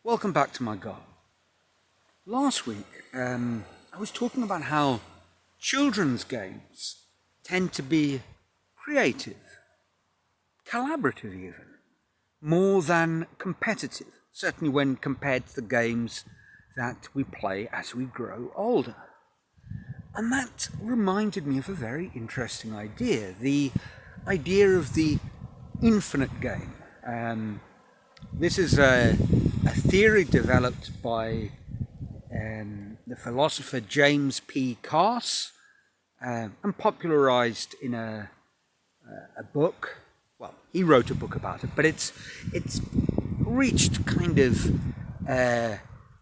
Welcome back to my garden. Last week, I was talking about how children's games tend to be creative, collaborative even, more than competitive, certainly when compared to the games that we play as we grow older. And that reminded me of a very interesting idea, the idea of the infinite game. This is a theory developed by the philosopher James P. Carse and popularized in a book. Well, he wrote a book about it, but it's reached kind of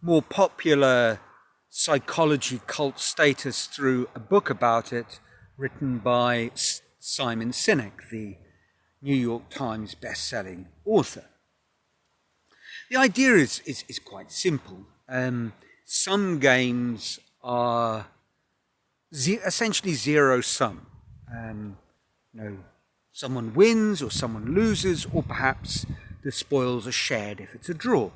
more popular psychology cult status through a book about it written by Simon Sinek, the New York Times best-selling author. The idea is quite simple. Some games are essentially zero-sum. Someone wins or someone loses, or perhaps the spoils are shared if it's a draw.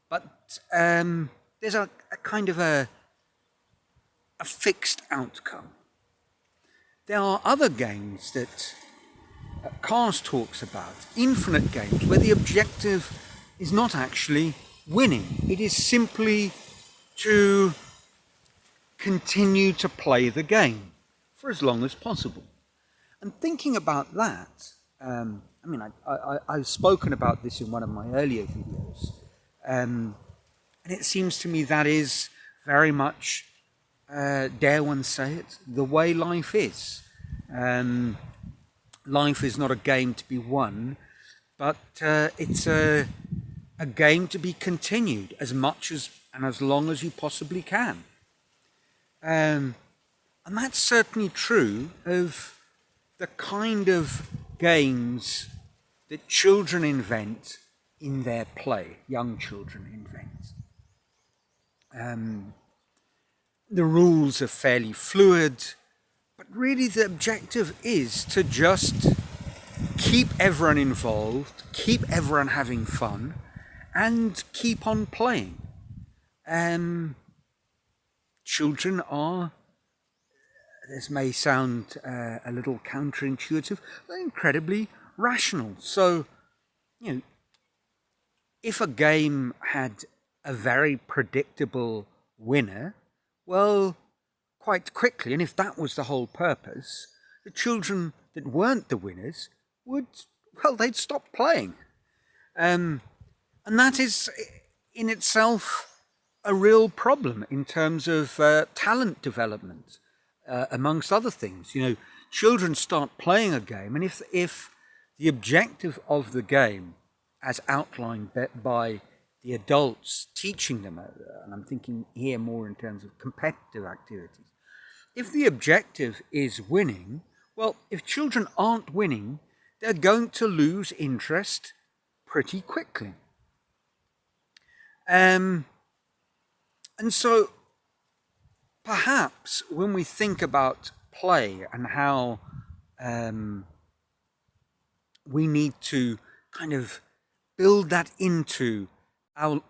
But there's a kind of a fixed outcome. There are other games that Carse talks about, infinite games, where the objective is not actually winning. It is simply to continue to play the game for as long as possible. And thinking about that, I've spoken about this in one of my earlier videos, and it seems to me that is very much, dare one say it, the way life is. Life is not a game to be won, but it's a game to be continued as much as and as long as you possibly can. And that's certainly true of the kind of games that children invent in their play, young children invent. The rules are fairly fluid, but really the objective is to just keep everyone involved, keep everyone having fun, and keep on playing. Children are, this may sound a little counterintuitive, but incredibly rational. So, if a game had a very predictable winner, well, quite quickly, and if that was the whole purpose, the children that weren't the winners they'd stop playing. And that is in itself a real problem in terms of talent development, amongst other things. Children start playing a game, and if the objective of the game, as outlined by the adults teaching them, and I'm thinking here more in terms of competitive activities, if the objective is winning, well, if children aren't winning, they're going to lose interest pretty quickly. And so perhaps when we think about play and how we need to kind of build that into our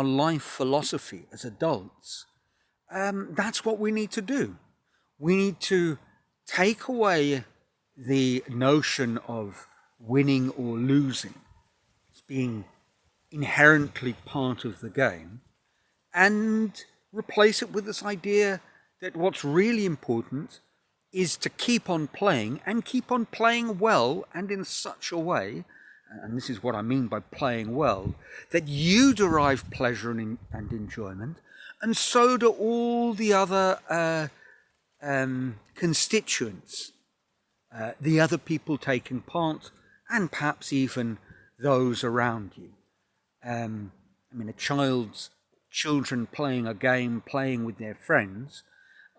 life philosophy as adults, that's what we need to do. We need to take away the notion of winning or losing as being inherently part of the game, and replace it with this idea that what's really important is to keep on playing, and keep on playing well, and in such a way, and this is what I mean by playing well, that you derive pleasure and enjoyment, and so do all the other constituents, the other people taking part, and perhaps even those around you. Children playing a game, playing with their friends,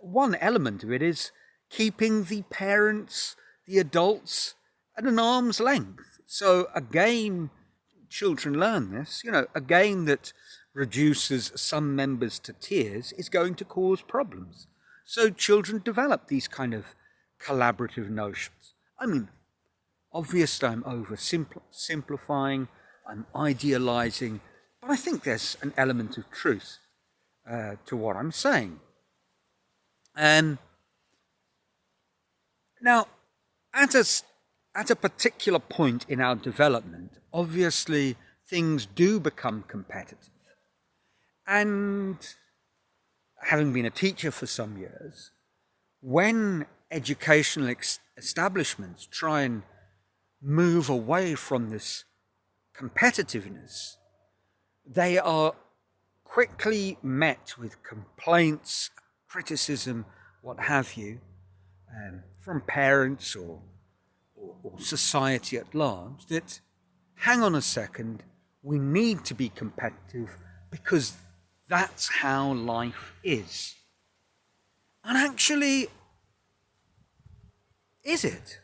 one element of it is keeping the parents, the adults, at an arm's length. So a game, children learn this, a game that reduces some members to tears is going to cause problems. So children develop these kind of collaborative notions. Obviously I'm oversimplifying, I'm idealizing But I think there's an element of truth to what I'm saying. Now, at a particular point in our development, obviously things do become competitive. And having been a teacher for some years, when educational establishments try and move away from this competitiveness, they are quickly met with complaints, criticism, what have you, from parents or society at large, that, hang on a second, we need to be competitive because that's how life is. And actually, is it?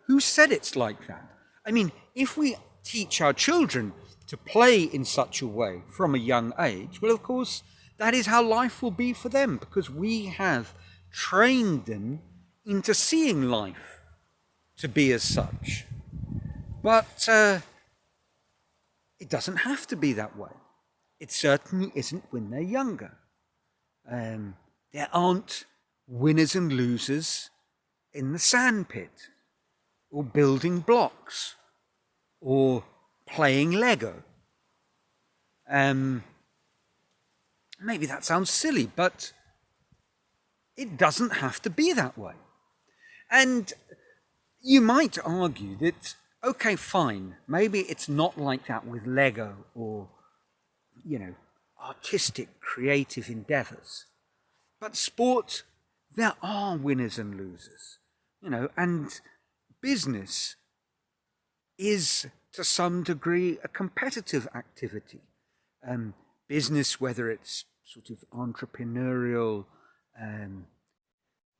Who said it's like that? I mean, if we teach our children to play in such a way from a young age, well, of course, that is how life will be for them, because we have trained them into seeing life to be as such. But it doesn't have to be that way. It certainly isn't when they're younger. There aren't winners and losers in the sandpit, or building blocks, or playing Lego. Maybe that sounds silly, but it doesn't have to be that way. And you might argue that, okay, fine, maybe it's not like that with Lego or, artistic, creative endeavours. But sport, there are winners and losers, and business is to some degree a competitive activity. Business, whether it's sort of entrepreneurial,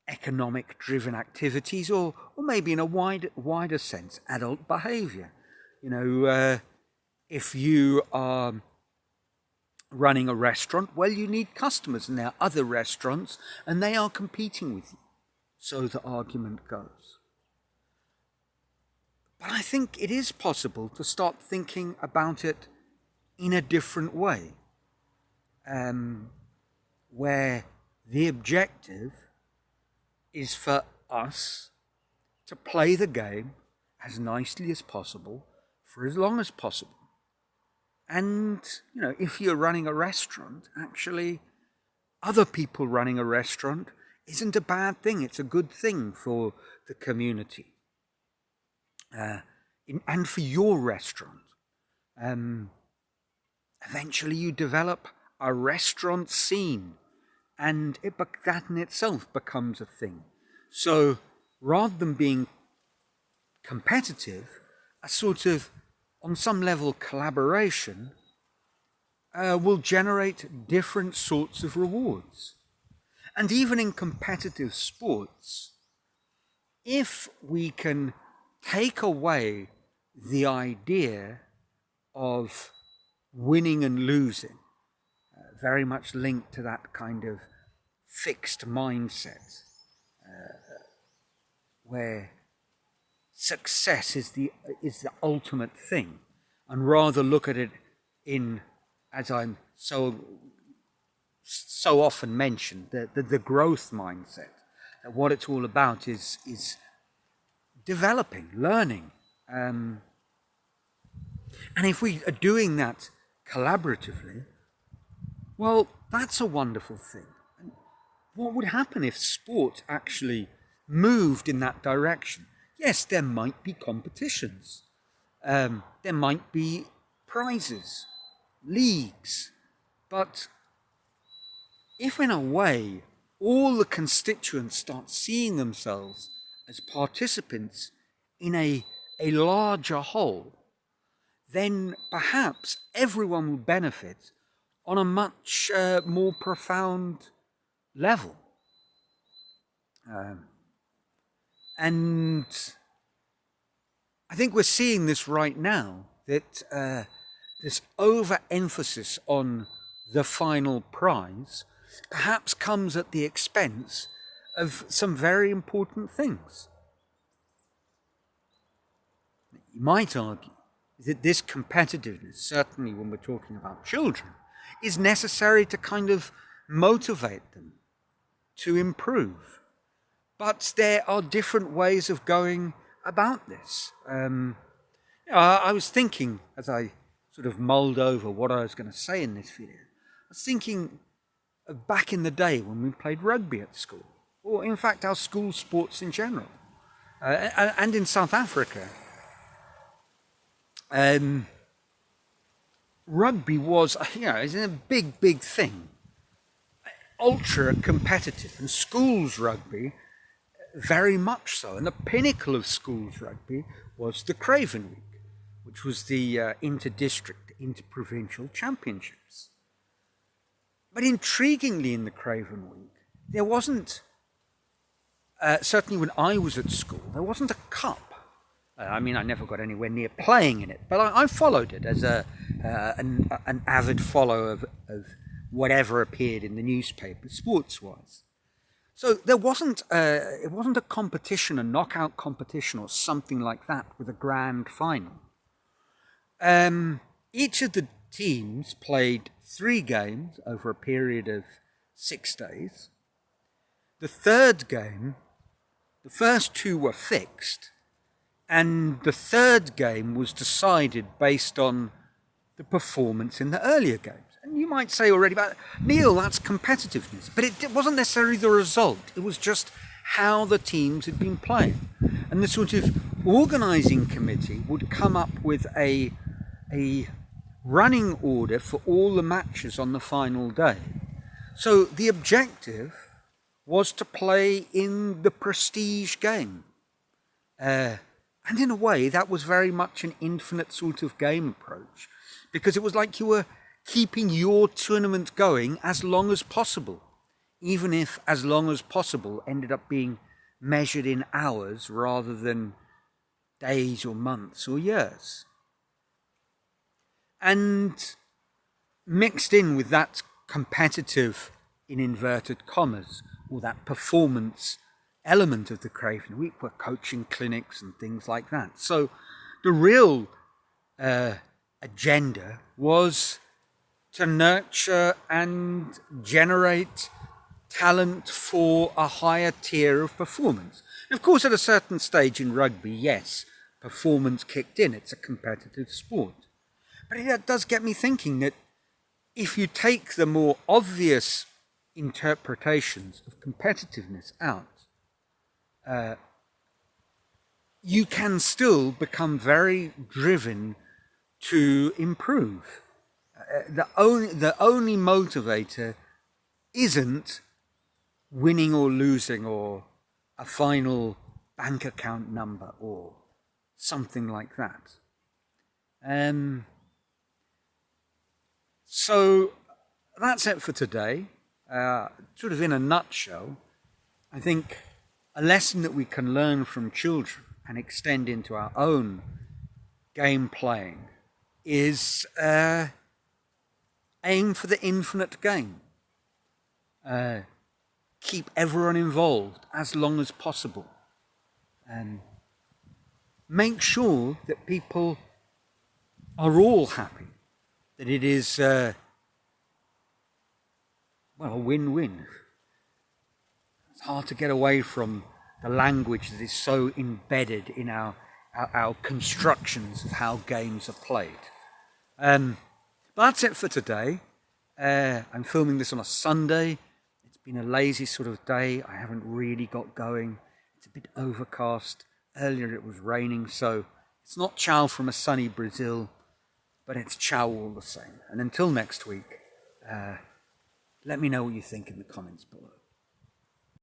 economic driven activities, or maybe in a wider sense, adult behaviour. If you are running a restaurant, well, you need customers, and there are other restaurants, and they are competing with you. So the argument goes. But I think it is possible to start thinking about it in a different way, where the objective is for us to play the game as nicely as possible for as long as possible. And, if you're running a restaurant, actually, other people running a restaurant isn't a bad thing. It's a good thing for the community. And for your restaurant. Eventually you develop a restaurant scene, and that in itself becomes a thing. So rather than being competitive, a sort of, on some level, collaboration will generate different sorts of rewards. And even in competitive sports, if we can take away the idea of winning and losing, very much linked to that kind of fixed mindset, where success is the ultimate thing, and rather look at it in, as I'm so often mentioned, the growth mindset. That what it's all about is developing, learning. And if we are doing that collaboratively, well, that's a wonderful thing. And what would happen if sport actually moved in that direction? Yes, there might be competitions. There might be prizes, leagues. But if in a way all the constituents start seeing themselves as participants in a larger whole, then perhaps everyone will benefit on a much more profound level. And I think we're seeing this right now, that this overemphasis on the final prize perhaps comes at the expense of some very important things. You might argue is that this competitiveness, certainly when we're talking about children, is necessary to kind of motivate them to improve. But there are different ways of going about this. I was thinking, as I sort of mulled over what I was going to say in this video, I was thinking of back in the day when we played rugby at school, or in fact our school sports in general, and in South Africa. Rugby was, is a big thing, ultra competitive, and schools rugby very much so. And the pinnacle of schools rugby was the Craven Week, which was the inter-district, inter-provincial championships. But intriguingly in the Craven Week, there wasn't, certainly when I was at school, there wasn't a cup. I never got anywhere near playing in it, but I followed it as an avid follower of whatever appeared in the newspaper, sports-wise. So it wasn't a competition, a knockout competition or something like that with a grand final. Each of the teams played 3 games over a period of 6 days. The third game, the first 2 were fixed, and the third game was decided based on the performance in the earlier games. And you might say already, but Neil, that's competitiveness. But it wasn't necessarily the result. It was just how the teams had been playing. And the sort of organising committee would come up with a running order for all the matches on the final day. So the objective was to play in the prestige game. And in a way, that was very much an infinite sort of game approach, because it was like you were keeping your tournament going as long as possible, even if as long as possible ended up being measured in hours rather than days or months or years. And mixed in with that competitive, in inverted commas, or that performance element of the Craven Week were coaching clinics and things like that. So the real agenda was to nurture and generate talent for a higher tier of performance. And of course, at a certain stage in rugby, yes, performance kicked in. It's a competitive sport. But it does get me thinking that if you take the more obvious interpretations of competitiveness out, you can still become very driven to improve. The only motivator isn't winning or losing or a final bank account number or something like that. So that's it for today. Sort of in a nutshell, I think a lesson that we can learn from children and extend into our own game playing is aim for the infinite game. Keep everyone involved as long as possible. Make sure that people are all happy, that it is a win-win. It's hard to get away from the language that is so embedded in our constructions of how games are played. But that's it for today. I'm filming this on a Sunday. It's been a lazy sort of day. I haven't really got going. It's a bit overcast. Earlier it was raining, so it's not ciao from a sunny Brazil, but it's ciao all the same. And until next week, let me know what you think in the comments below.